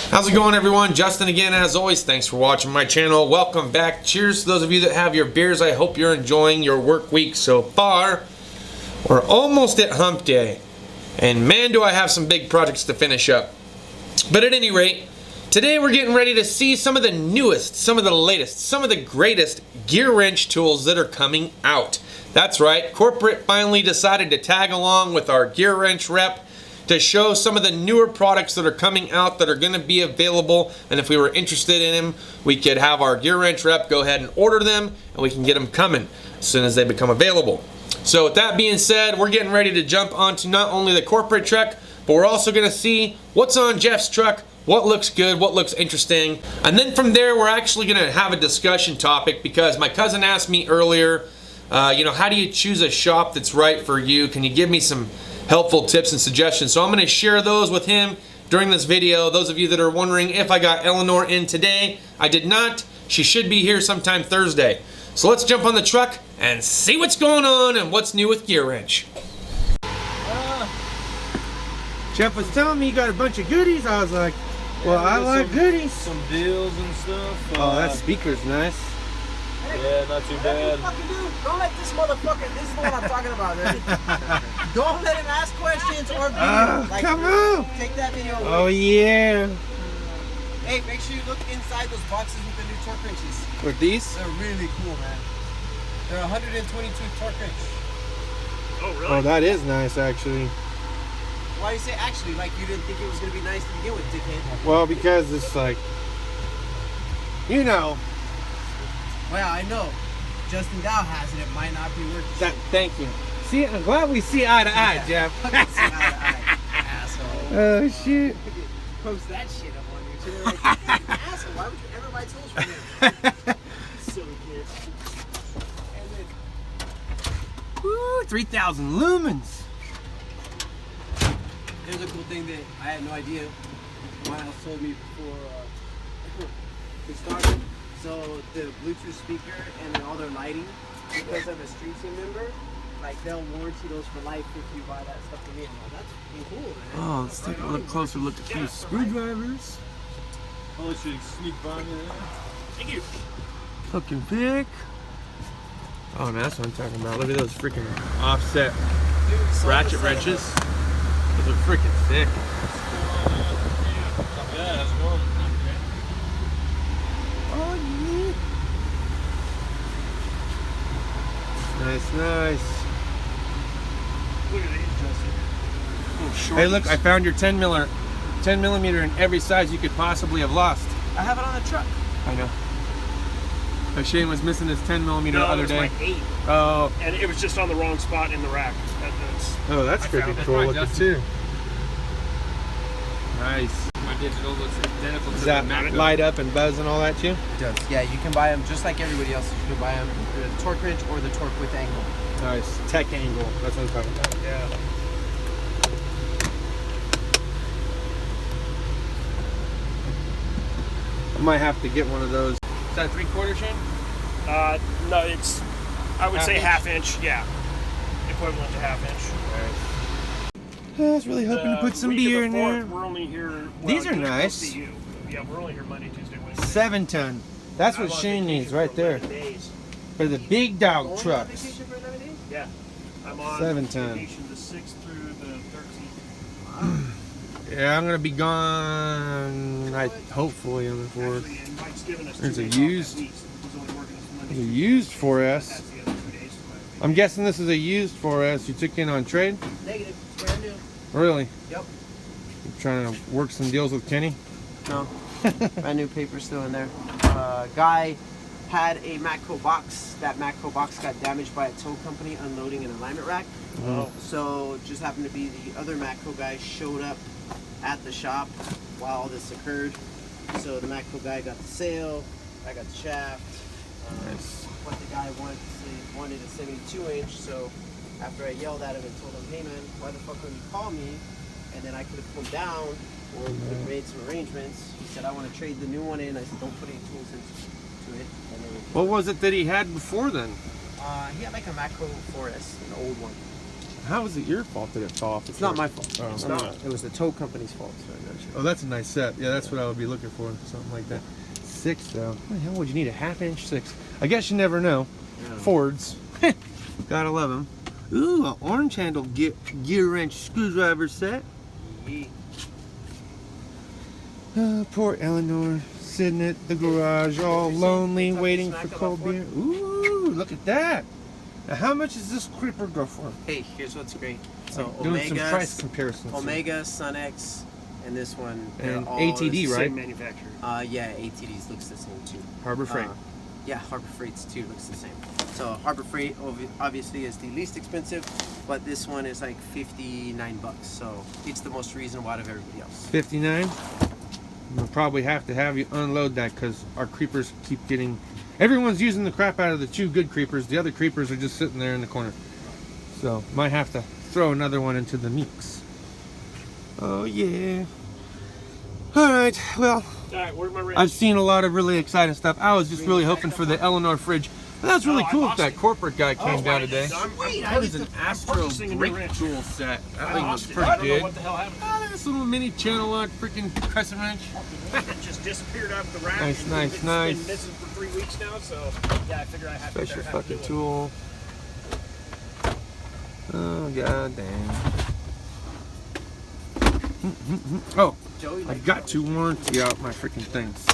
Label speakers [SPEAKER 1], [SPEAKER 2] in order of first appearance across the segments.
[SPEAKER 1] How's it going, everyone? Justin again, as always. Thanks for watching my channel. Welcome back. Cheers to those of you that have your beers. I hope you're enjoying your work week so far. We're almost at hump day, and man, do I have some big projects to finish up. But at any rate, today we're getting ready to see some of the newest, some of the latest, some of the greatest Gearwrench tools that are coming out. That's right, corporate finally decided to tag along with our Gearwrench rep to show some of the newer products that are coming out that are going to be available, and if we were interested in them, we could have our Gearwrench rep go ahead and order them, and we can get them coming as soon as they become available. So with that being said, we're getting ready to jump onto not only the corporate truck, but we're also going to see what's on Jeff's truck, what looks good, what looks interesting, and then from there we're actually going to have a discussion topic because my cousin asked me earlier, how do you choose a shop that's right for you? Can you give me some helpful tips and suggestions? So I'm going to share those with him during this video. Those of you that are wondering if I got ELEANOR in today, I did not. She should be here sometime Thursday. So let's jump on the truck and see what's going on and what's new with Gearwrench. Jeff was telling me you got a bunch of goodies. I was like, well, I like goodies.
[SPEAKER 2] Some deals and stuff.
[SPEAKER 1] Oh, that speaker's nice.
[SPEAKER 2] Yeah, not too bad.
[SPEAKER 3] Don't let this motherfucker, this is what I'm talking about, right? Don't let him ask questions or video.
[SPEAKER 1] Come on!
[SPEAKER 3] Take that video away.
[SPEAKER 1] Oh, yeah.
[SPEAKER 3] Hey, make sure you look inside those boxes with the new torque wrenches.
[SPEAKER 1] With these?
[SPEAKER 3] They're really cool, man. They're 122 torque wrench.
[SPEAKER 2] Oh, really?
[SPEAKER 1] Oh, that is nice, actually.
[SPEAKER 3] Why do you say actually? Like you didn't think it was going to be nice to begin with, dickhead?
[SPEAKER 1] Well, because it's like, you know.
[SPEAKER 3] Well, I know. Justin Dow has it. It might not be worth it.
[SPEAKER 1] Thank you. See, I'm glad we see eye to eye, Jeff.
[SPEAKER 3] See eye to eye, asshole.
[SPEAKER 1] Oh, shit.
[SPEAKER 3] Post that shit up on YouTube. Like, asshole, why would you ever buy tools from him? Silly kid. And then,
[SPEAKER 1] Woo, 3,000 lumens.
[SPEAKER 3] here's a cool thing that I had no idea. Miles told me before we started. So the Bluetooth speaker and then all their lighting, because I'm a Street Team member, like they'll warranty those for life if you buy that stuff from me. And that's fucking cool, man.
[SPEAKER 1] Oh, let's take a closer look at these screwdrivers.
[SPEAKER 2] Oh, should you sneak by me there? Thank you.
[SPEAKER 1] Looking big. Oh, man, that's what I'm talking about. Look at those freaking offset ratchet wrenches. Those are freaking thick.
[SPEAKER 2] Not bad. How's it going?
[SPEAKER 1] Oh, yeah. Nice, nice.
[SPEAKER 2] Look at these, Justin.
[SPEAKER 1] Hey, look, I found your 10 millimeter in every size you could possibly have lost.
[SPEAKER 3] I have it on the truck.
[SPEAKER 1] I know. But Shane was missing his 10 millimeter the other day.
[SPEAKER 4] My 8.
[SPEAKER 1] Oh.
[SPEAKER 4] And it was just on the wrong spot in the rack.
[SPEAKER 1] That's pretty cool looking too. Nice.
[SPEAKER 5] My digital looks identical to
[SPEAKER 1] Does
[SPEAKER 5] the
[SPEAKER 1] that
[SPEAKER 5] Mac.
[SPEAKER 1] light up and buzz and all that too?
[SPEAKER 3] It does. Yeah, you can buy them just like everybody else. You can buy them the torque wrench or the torque with angle.
[SPEAKER 1] Nice. Tech angle. That's what I'm talking about.
[SPEAKER 3] Yeah.
[SPEAKER 1] I might have to get one of those. Is that 3/4, Shane?
[SPEAKER 4] No, it's, I would say half inch, yeah. Equivalent to half inch.
[SPEAKER 1] I was really hoping to put some
[SPEAKER 4] week of
[SPEAKER 1] beer
[SPEAKER 4] the
[SPEAKER 1] in
[SPEAKER 4] 4th,
[SPEAKER 1] there.
[SPEAKER 4] We're only here. Well,
[SPEAKER 1] These are
[SPEAKER 4] usually
[SPEAKER 1] nice.
[SPEAKER 4] close to you. Yeah, we're only here Monday, Tuesday, Wednesday.
[SPEAKER 1] 7-ton. That's
[SPEAKER 4] I'm
[SPEAKER 1] what
[SPEAKER 4] on
[SPEAKER 1] Shane
[SPEAKER 4] vacation
[SPEAKER 1] needs right
[SPEAKER 4] for
[SPEAKER 1] there.
[SPEAKER 4] 11 days.
[SPEAKER 1] For the big dog
[SPEAKER 3] Only on
[SPEAKER 1] trucks.
[SPEAKER 3] vacation for 11 days?
[SPEAKER 4] Yeah. I'm on
[SPEAKER 1] 7-ton.
[SPEAKER 4] vacation the 6th through the 13th.
[SPEAKER 1] Yeah, I'm gonna be gone. Hopefully on the 4th.
[SPEAKER 4] Actually, and Mike's given us 2
[SPEAKER 1] There's a
[SPEAKER 4] days off that
[SPEAKER 1] used-
[SPEAKER 4] week, so he's only working us Monday,
[SPEAKER 1] There's a
[SPEAKER 4] Tuesday,
[SPEAKER 1] used 4S.
[SPEAKER 4] That's the other 2 days.
[SPEAKER 1] I'm guessing this is a used 4S you took in on trade?
[SPEAKER 3] Negative. It's brand new.
[SPEAKER 1] Really?
[SPEAKER 3] Yep.
[SPEAKER 1] You trying to work some deals with Kenny?
[SPEAKER 3] No. Brand new paper still in there. Guy had a Matco box. That Matco box got damaged by a tow company unloading an alignment rack.
[SPEAKER 1] Oh.
[SPEAKER 3] So just happened to be the other Matco guy showed up at the shop while all this occurred. So the Matco guy got the sail, I got the shaft.
[SPEAKER 1] Nice.
[SPEAKER 3] What the guy wanted a 72 inch. So after I yelled at him and told him, hey man, why the fuck wouldn't you call me? And then I could have come down or we could have made some arrangements. He said, I want to trade the new one in. I said, don't put any tools into it. And then
[SPEAKER 1] What was it that he had before then?
[SPEAKER 3] he had like a Macro 4S, an old one.
[SPEAKER 1] How was it your fault that it fell off?
[SPEAKER 3] It's not my fault.
[SPEAKER 1] Oh.
[SPEAKER 3] It's not. It was the tow company's fault. So I got you.
[SPEAKER 1] Oh, that's a nice set. Yeah, that's what I would be looking for, something like that. 6 though. What the hell would you need a 1/2 inch 6? I guess you never know.
[SPEAKER 3] Yeah.
[SPEAKER 1] Fords. Gotta love them. Ooh, an orange handle Gearwrench screwdriver set. Poor Eleanor, sitting at the garage all lonely, waiting for cold beer. Ooh, look at that. Now, how much does this creeper go for?
[SPEAKER 3] Hey, here's what's great. So
[SPEAKER 1] Doing some
[SPEAKER 3] Omega,
[SPEAKER 1] price comparisons.
[SPEAKER 3] Omega, Sun-X, and this one.
[SPEAKER 1] And
[SPEAKER 3] all
[SPEAKER 1] ATD,
[SPEAKER 3] the
[SPEAKER 1] right?
[SPEAKER 4] Same manufacturer.
[SPEAKER 3] Yeah, ATDs looks the same too.
[SPEAKER 1] Harbor Freight.
[SPEAKER 3] Yeah, Harbor Freight's too looks the same. So Harbor Freight obviously is the least expensive, but this one is like 59 bucks. So it's the most reasonable out of everybody else.
[SPEAKER 1] 59. We'll probably have to have you unload that because our creepers keep getting. Everyone's using the crap out of the 2 good creepers. The other creepers are just sitting there in the corner. So might have to throw another one into the mix. Oh yeah. All right. Well,
[SPEAKER 4] Alright, where's my wrench?
[SPEAKER 1] I've seen a lot of really exciting stuff. I was just really hoping for the ELEANOR fridge. But that's really
[SPEAKER 4] Oh, I
[SPEAKER 1] cool if
[SPEAKER 4] lost
[SPEAKER 1] that
[SPEAKER 4] it.
[SPEAKER 1] corporate guy came down today.
[SPEAKER 4] That
[SPEAKER 1] is an Astro
[SPEAKER 4] purchasing a new
[SPEAKER 1] brake
[SPEAKER 4] wrench.
[SPEAKER 1] tool set. That
[SPEAKER 4] I
[SPEAKER 1] thing was
[SPEAKER 4] lost it. I
[SPEAKER 1] pretty
[SPEAKER 4] don't know
[SPEAKER 1] good.
[SPEAKER 4] what the hell happened.
[SPEAKER 1] Oh, this little mini channel lock freaking crescent wrench.
[SPEAKER 4] It just disappeared out of the rack.
[SPEAKER 1] Nice,
[SPEAKER 4] and
[SPEAKER 1] nice,
[SPEAKER 4] it's
[SPEAKER 1] nice.
[SPEAKER 4] been missing for 3 weeks now, so yeah, I figured I had to
[SPEAKER 1] Special
[SPEAKER 4] have
[SPEAKER 1] fucking
[SPEAKER 4] to do it.
[SPEAKER 1] tool. Oh god damn. Oh, I got to warranty out my freaking things.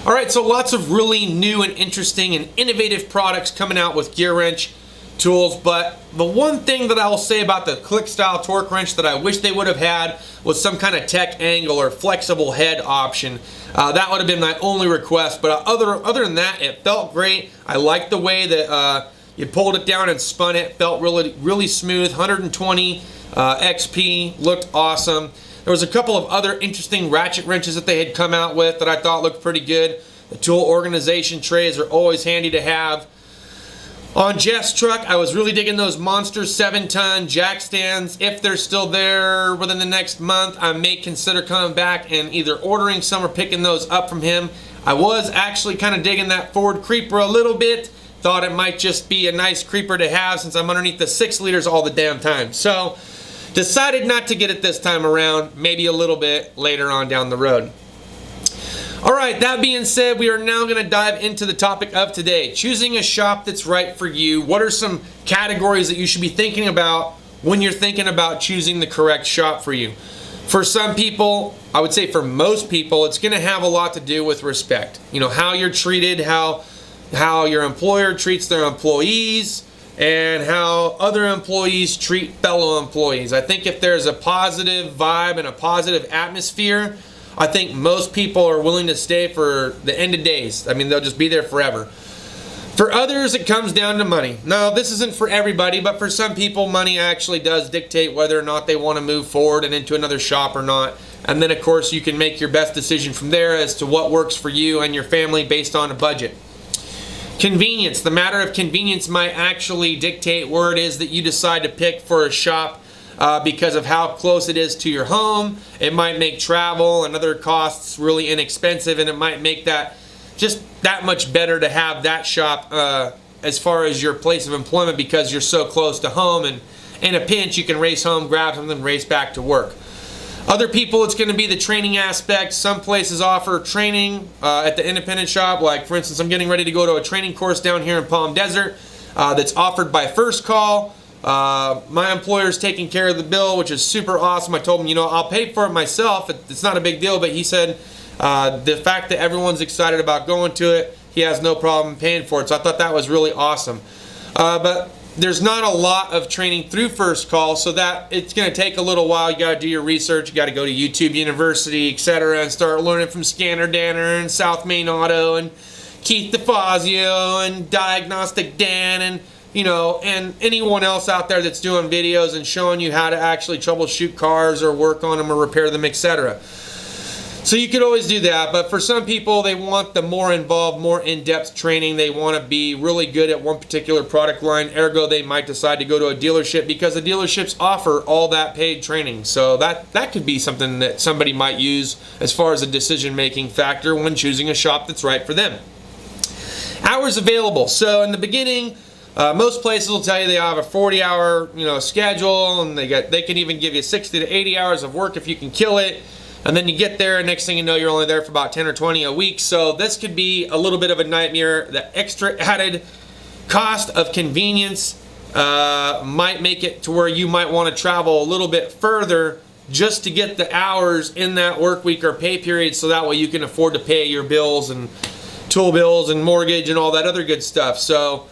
[SPEAKER 1] Alright, so lots of really new and interesting and innovative products coming out with Gearwrench tools, but the one thing that I will say about the click style torque wrench that I wish they would have had was some kind of tech angle or flexible head option. That would have been my only request, but other than that, it felt great. I liked the way that you pulled it down and spun it. Felt really smooth. 120 XP, looked awesome. There was a couple of other interesting ratchet wrenches that they had come out with that I thought looked pretty good. The tool organization trays are always handy to have. On Jeff's truck, I was really digging those monster 7-ton jack stands. If they're still there within the next month, I may consider coming back and either ordering some or picking those up from him. I was actually kind of digging that Ford Creeper a little bit. Thought it might just be a nice creeper to have since I'm underneath the 6 liters all the damn time. So, decided not to get it this time around, maybe a little bit later on down the road. Alright, that being said, we are now going to dive into the topic of today. Choosing a shop that's right for you. What are some categories that you should be thinking about when you're thinking about choosing the correct shop for you? For some people, I would say for most people, it's going to have a lot to do with respect. You know, how you're treated, how your employer treats their employees, and how other employees treat fellow employees. I think if there's a positive vibe and a positive atmosphere, I think most people are willing to stay for the end of days. I mean, they'll just be there forever. For others, it comes down to money. Now, this isn't for everybody, but for some people, money actually does dictate whether or not they want to move forward and into another shop or not. And then, of course, you can make your best decision from there as to what works for you and your family based on a budget. Convenience. The matter of convenience might actually dictate where it is that you decide to pick for a shop because of how close it is to your home. It might make travel and other costs really inexpensive, and it might make that just that much better to have that shop as far as your place of employment because you're so close to home, and in a pinch you can race home, grab something, race back to work. Other people, it's going to be the training aspect. Some places offer training at the independent shop. Like, for instance, I'm getting ready to go to a training course down here in Palm Desert that's offered by First Call. My employer's taking care of the bill, which is super awesome. I told him, you know, I'll pay for it myself. It's not a big deal, but he said the fact that everyone's excited about going to it, he has no problem paying for it. So I thought that was really awesome. But there's not a lot of training through First Call, so that it's going to take a little while. You got to do your research. You got to go to YouTube University, etc., and start learning from Scanner Danner and South Main Auto and Keith DeFazio and Diagnostic Dan and you know, and anyone else out there that's doing videos and showing you how to actually troubleshoot cars or work on them or repair them, etc. So you could always do that, but for some people, they want the more involved, more in-depth training. They want to be really good at one particular product line, ergo they might decide to go to a dealership because the dealerships offer all that paid training. So that could be something that somebody might use as far as a decision-making factor when choosing a shop that's right for them. Hours available. So in the beginning, Most places will tell you they have a 40-hour, schedule, and they can even give you 60 to 80 hours of work if you can kill it. And then you get there, and next thing you know, you're only there for about 10 or 20 a week. So this could be a little bit of a nightmare. The extra added cost of convenience might make it to where you might want to travel a little bit further just to get the hours in that work week or pay period, so that way you can afford to pay your bills and tool bills and mortgage and all that other good stuff. So,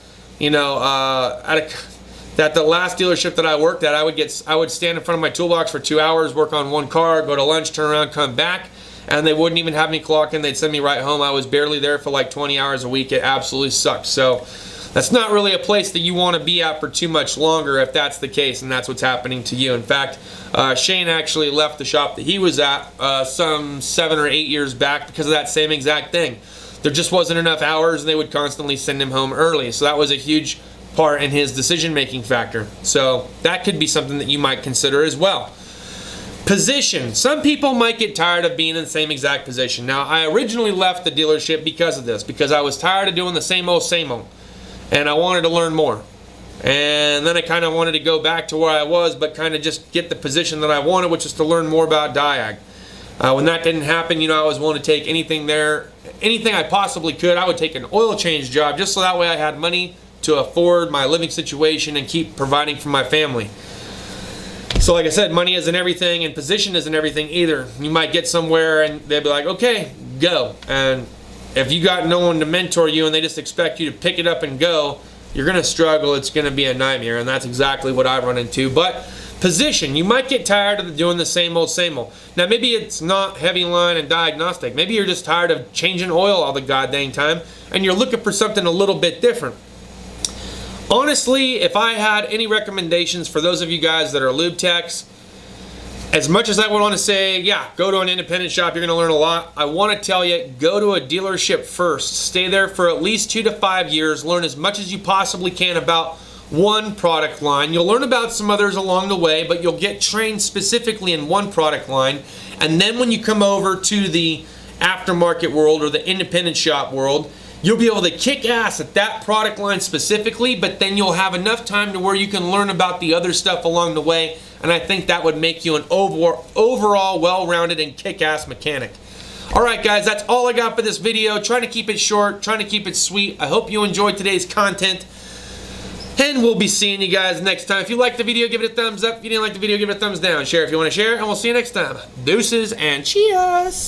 [SPEAKER 1] at the last dealership that I worked at, I would stand in front of my toolbox for 2 hours, work on one car, go to lunch, turn around, come back, and they wouldn't even have me clock in. They'd send me right home. I was barely there for like 20 hours a week. It absolutely sucked. So that's not really a place that you want to be at for too much longer if that's the case, and that's what's happening to you. In fact, Shane actually left the shop that he was at some 7 or 8 years back because of that same exact thing. There just wasn't enough hours, and they would constantly send him home early. So that was a huge part in his decision-making factor. So that could be something that you might consider as well. Position. Some people might get tired of being in the same exact position. Now, I originally left the dealership because of this, because I was tired of doing the same old, and I wanted to learn more. And then I kind of wanted to go back to where I was, but kind of just get the position that I wanted, which is to learn more about diag. When that didn't happen, I was willing to take anything I possibly could. I would take an oil change job just so that way I had money to afford my living situation and keep providing for my family. So like I said, money isn't everything, and position isn't everything either. You might get somewhere and they'll be like, okay, go. And if you got no one to mentor you and they just expect you to pick it up and go, you're going to struggle. It's going to be a nightmare, and that's exactly what I've run into. But position, you might get tired of doing the same old. Now maybe it's not heavy line and diagnostic. Maybe you're just tired of changing oil all the goddamn time and you're looking for something a little bit different. Honestly, if I had any recommendations for those of you guys that are lube techs, as much as I would want to say, yeah, go to an independent shop, you're going to learn a lot, I want to tell you, go to a dealership first. Stay there for at least 2 to 5 years. Learn as much as you possibly can about one product line. You'll learn about some others along the way, but you'll get trained specifically in one product line. And then when you come over to the aftermarket world or the independent shop world, you'll be able to kick ass at that product line specifically, but then you'll have enough time to where you can learn about the other stuff along the way, and I think that would make you an overall well-rounded and kick-ass mechanic. Alright guys, that's all I got for this video. Trying to keep it short, trying to keep it sweet. I hope you enjoyed today's content, and we'll be seeing you guys next time. If you liked the video, give it a thumbs up. If you didn't like the video, give it a thumbs down. Share if you want to share, and we'll see you next time. Deuces and cheers!